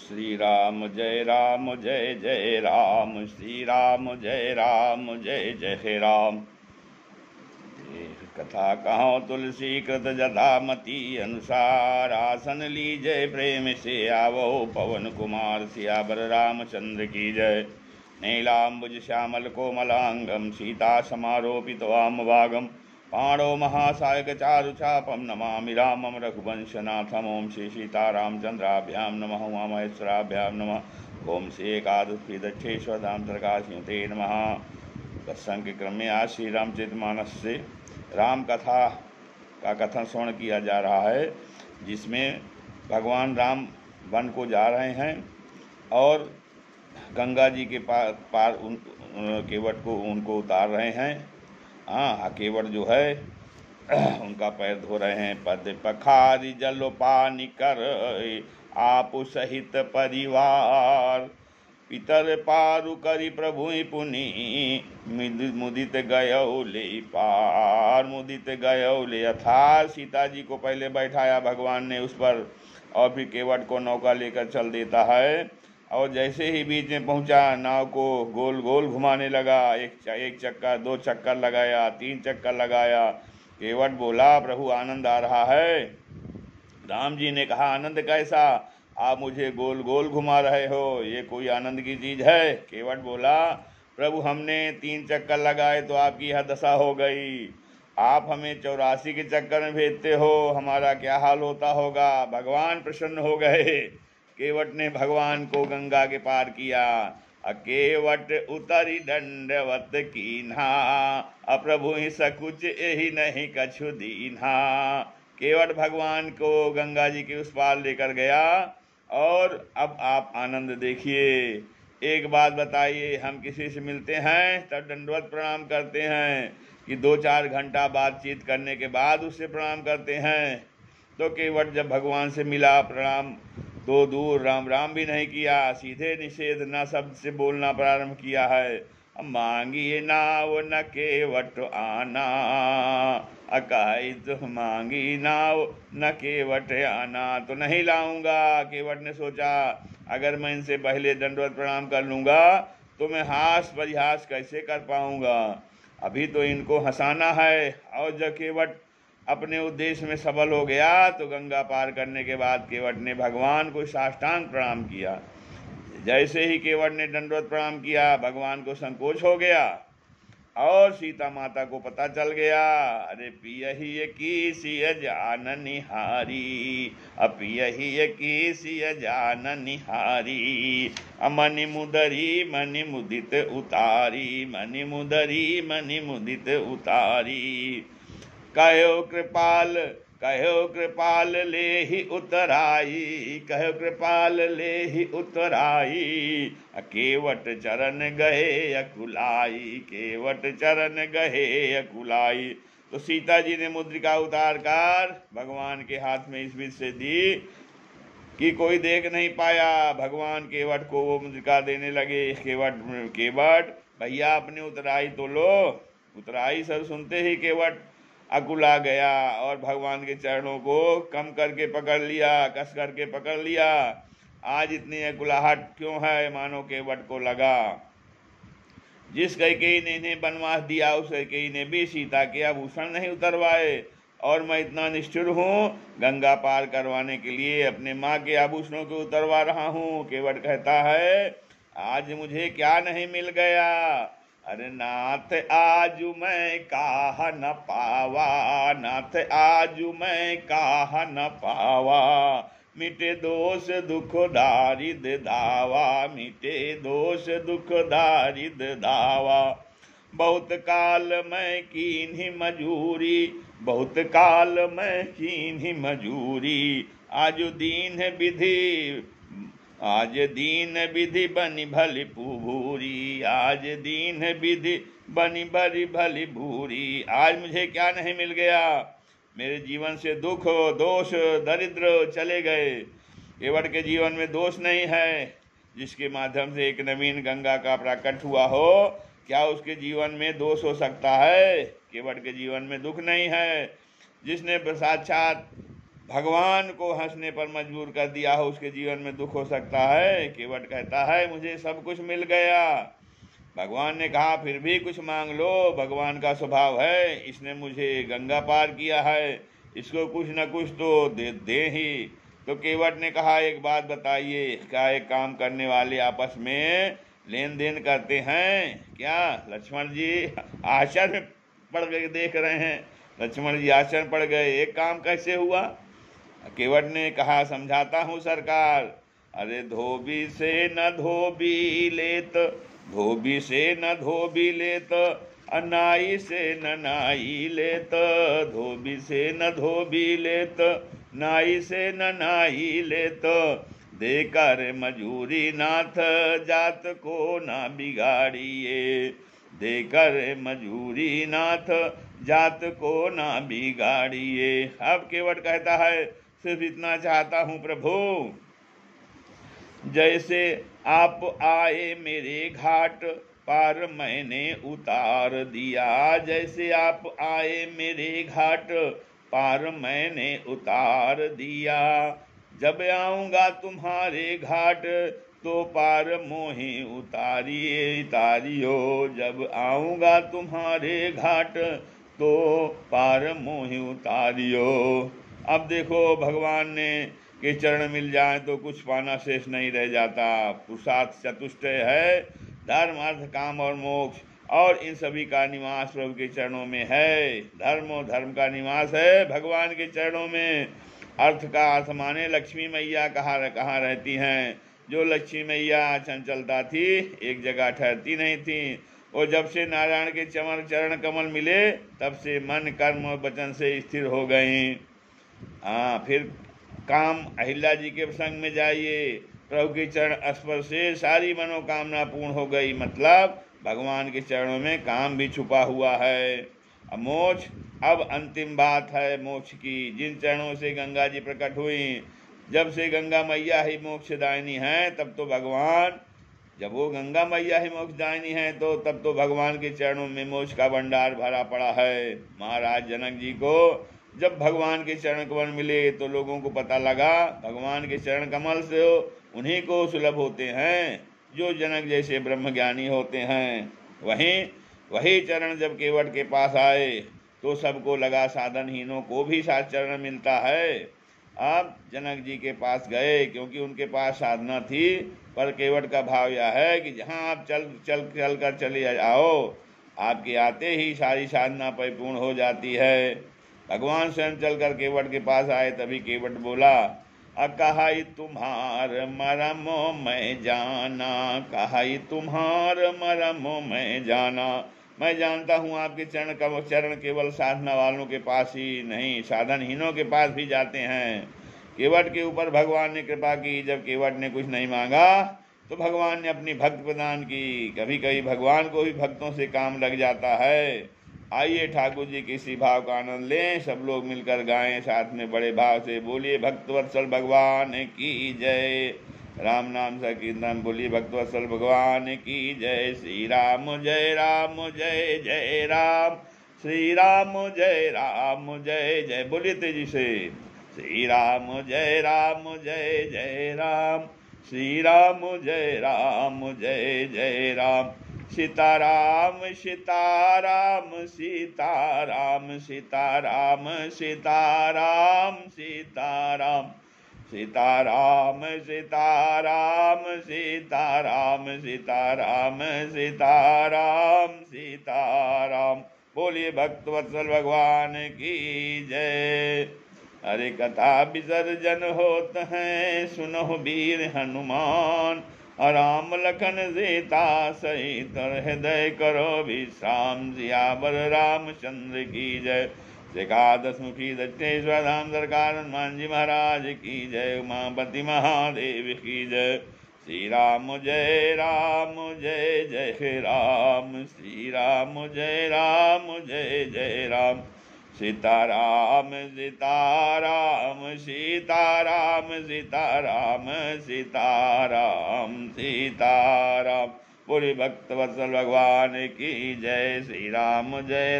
श्री राम जय जय राम, श्री राम जय जय राम। कथा कहो तुलसी कृत जथा मति अनुसार, आसन लीजय प्रेम से आवो पवन कुमार, सियावर रामचंद्र की जय। नीलाम्बुज श्यामल कोमलांगम, सीता समारोपित वामभागम, पाणो महासायक चारुचापम, नमामि रामं रघुवंशनाथम। ओं श्री सीतारामचंद्राभ्यां नमः, उमामहेश्वराभ्यां नमः। ओं श्री एकादशी दक्षेश्वर धाम प्रकाशयुते नमः। सत्संग के क्रम में आज श्री रामचरितमानस से राम कथा का कथन श्रवण किया जा रहा है, जिसमें भगवान राम वन को जा रहे हैं और गंगा जी के पार केवट को उनको उतार रहे हैं। हाँ, केवट जो है उनका पैर धो रहे हैं। पद पखारी जलो पानी कर आप सहित परिवार, पितर पारु करी प्रभु पुनि, मुदित गयौले पार। मुदित गयौले अर्थात सीता जी को पहले बैठाया भगवान ने उस पर, और फिर केवट को नौका लेकर चल देता है। और जैसे ही बीच में पहुंचा, नाव को गोल गोल घुमाने लगा। एक चक्कर, 2 चक्कर लगाया, 3 चक्कर लगाया। केवट बोला, प्रभु आनंद आ रहा है। राम जी ने कहा, आनंद कैसा? आप मुझे गोल गोल घुमा रहे हो, ये कोई आनंद की चीज है? केवट बोला, प्रभु हमने 3 चक्कर लगाए तो आपकी यह दशा हो गई। आप हमें 84 के चक्कर में भेजते हो, हमारा क्या हाल होता होगा। भगवान प्रसन्न हो गए। केवट ने भगवान को गंगा के पार किया। अकेवट उतरी दंडवत कीन्हा, अप्रभु ही सकुच यही नहीं कछु दीन्हा। केवट भगवान को गंगा जी के उस पार लेकर गया। और अब आप आनंद देखिए। एक बात बताइए, हम किसी से मिलते हैं तब दंडवत प्रणाम करते हैं कि 2-4 घंटा बातचीत करने के बाद उससे प्रणाम करते हैं? तो केवट जब भगवान से मिला, प्रणाम तो दूर, राम राम भी नहीं किया, सीधे निषेध न शब्द से बोलना प्रारंभ किया है। मांगिए नाव न केवट आना, अकाई तो मांगी नाव न केवट आना, तो नहीं लाऊंगा। केवट ने सोचा, अगर मैं इनसे पहले दंडवत प्रणाम कर लूँगा तो मैं हास परिहास कैसे कर पाऊँगा। अभी तो इनको हंसाना है। और जब केवट अपने उद्देश्य में सफल हो गया तो गंगा पार करने के बाद केवट ने भगवान को साष्टांग प्रणाम किया। जैसे ही केवट ने दंडवत प्रणाम किया, भगवान को संकोच हो गया और सीता माता को पता चल गया। अरे पियहि की सिय जान निहारी, अपियहि की सिय जान निहारी, मनि मुदरी मनि मुदित उतारी, मनि मुदरी मनि मुदित उतारी। कहो कृपाल ले ही उतराई, कहो कृपाल ले ही उतराई, केवट चरण गए अकुलाई, केवट चरण गए अकुलाई। तो सीता जी ने मुद्रिका उतार कर भगवान के हाथ में इस बीच से दी कि कोई देख नहीं पाया। भगवान केवट को वो मुद्रिका देने लगे। केवट भैया अपनी उतराई तो लो। उतराई सर सुनते ही केवट अकुला गया और भगवान के चरणों को कम करके पकड़ लिया, कस करके पकड़ लिया। आज इतनी अकुलाहट क्यों है? मानो केवट को लगा जिस कैकेयी ने इन्हें वनवास दिया, उस कैकेयी ने भी सीता के आभूषण नहीं उतरवाए, और मैं इतना निष्ठुर हूँ, गंगा पार करवाने के लिए अपने माँ के आभूषणों को उतरवा रहा हूँ। केवट कहता है, आज मुझे क्या नहीं मिल गया। अरे नाथ आजू मैं काहा न पावा, नाथ आजू मैं काहा न पावा, मिटे दोष दुख दारिद दावा, मिटे दोष दुख दारिद दावा। बहुत काल मैं कीन्ही मजूरी, बहुत काल मैं कीन्ही मजूरी, आजु दीन विधि, आज दीन विधि बनी भली भूरी, आज दीन विधि बनी भली भली भूरी। आज मुझे क्या नहीं मिल गया। मेरे जीवन से दुख, दोष, दरिद्र चले गए। केवट के जीवन में दोष नहीं है। जिसके माध्यम से एक नवीन गंगा का प्रकट हुआ हो, क्या उसके जीवन में दोष हो सकता है? केवट के जीवन में दुख नहीं है। जिसने साक्षात भगवान को हंसने पर मजबूर कर दिया हो, उसके जीवन में दुख हो सकता है। केवट कहता है मुझे सब कुछ मिल गया। भगवान ने कहा फिर भी कुछ मांग लो। भगवान का स्वभाव है, इसने मुझे गंगा पार किया है, इसको कुछ न कुछ तो दे ही। तो केवट ने कहा एक बात बताइए, क्या एक काम करने वाले आपस में लेन देन करते हैं क्या? लक्ष्मण जी आश्चर्य में पड़ गए, देख रहे हैं। लक्ष्मण जी आश्चर्य पड़ गए, एक काम कैसे हुआ? केवट ने कहा समझाता हूँ सरकार। अरे धोबी से न धोबी लेत, धोबी से न धोबी लेत, नाई से न नाई लेत, धोबी से न धोबी लेत, नाई से न नाई लेत, देकर मजूरी नाथ जात को ना बिगाड़िए, देकर मजूरी नाथ जात को ना बिगाड़िए। अब केवट कहता है सिर्फ इतना चाहता हूँ प्रभु, जैसे आप आए मेरे घाट पार मैंने उतार दिया, जैसे आप आए मेरे घाट पार मैंने उतार दिया, जब आऊँगा तुम्हारे घाट तो पार मोहे उतारिए तारियो, जब आऊँगा तुम्हारे घाट तो पार मोहे उतारियो। अब देखो भगवान ने के चरण मिल जाए तो कुछ पाना शेष नहीं रह जाता। पुरुषार्थ चतुष्टय है, धर्म अर्थ काम और मोक्ष, और इन सभी का निवास प्रभु के चरणों में है। धर्म का निवास है भगवान के चरणों में। अर्थ का अर्थ माने लक्ष्मी मैया कहाँ रहती हैं? जो लक्ष्मी मैया चंचलता थी, एक जगह ठहरती नहीं थी, वो जब से नारायण के चरण कमल मिले तब से मन कर्म और वचन से स्थिर हो गई। फिर काम अहिल्या जी के प्रसंग में जाइए, प्रभु के चरण स्पर्श से सारी मनोकामना पूर्ण हो गई। मतलब भगवान के चरणों में काम भी छुपा हुआ है। अब मोक्ष, अब अंतिम बात है मोक्ष की। जिन चरणों से गंगा जी प्रकट हुई, जब से गंगा मैया ही मोक्षदायिनी है, तब तो भगवान, जब वो गंगा मैया ही मोक्षदायिनी है तो तब तो भगवान के चरणों में मोक्ष का भंडार भरा पड़ा है। महाराज जनक जी को जब भगवान के चरण कमल मिले तो लोगों को पता लगा भगवान के चरण कमल से उन्हीं को सुलभ होते हैं जो जनक जैसे ब्रह्मज्ञानी होते हैं। वही चरण जब केवट के पास आए तो सबको लगा साधनहीनों को भी साथ चरण मिलता है। अब जनक जी के पास गए क्योंकि उनके पास साधना थी, पर केवट का भाव यह है कि जहाँ आप चल कर चले आओ, आपके आते ही सारी साधना परिपूर्ण हो जाती है। भगवान स्वयं चलकर केवट के पास आए, तभी केवट बोला कहाई तुम्हार मरम मैं जाना, कहाई तुम्हार मरम मैं जाना। मैं जानता हूँ आपके चरण केवल साधना वालों के पास ही नहीं, साधनहीनों के पास भी जाते हैं। केवट के ऊपर भगवान ने कृपा की। जब केवट ने कुछ नहीं मांगा तो भगवान ने अपनी भक्त प्रदान की। कभी कभी भगवान को भी भक्तों से काम लग जाता है। आइए ठाकुर जी किसी भाव का आनंद लें, सब लोग मिलकर गाएं साथ में बड़े भाव से। बोलिए भक्तवत्सल भगवान की जय। राम नाम संकीर्तन। बोलिए भक्तवत्सल भगवान की जय। श्री राम जय जय राम, श्री राम जय जय। बोलिए तेजी से श्री राम जय जय राम, श्री राम जय जय राम। सीताराम सीताराम सीताराम सीताराम सीताराम सीताराम सीताराम सीताराम सीताराम सीताराम सीताराम सीताराम। बोलिए भक्तवत्सल भगवान की जय। हरे कथा विसर्जन होत हैं, सुनो वीर हनुमान, राम लखन सीता सहित हृदय करो विश्राम। सियावर रामचंद्र की जय। एकादश मुखी दक्षेश्वर धाम सरकार हनुमान जी महाराज की जय। उमापति महादेव की जय। श्री राम जय जय राम, श्री राम जय जय राम। सीताराम सीताराम सीताराम सीताराम सीताराम सीताराम। बोले भक्तवत्सल भगवान की जय। श्री राम जय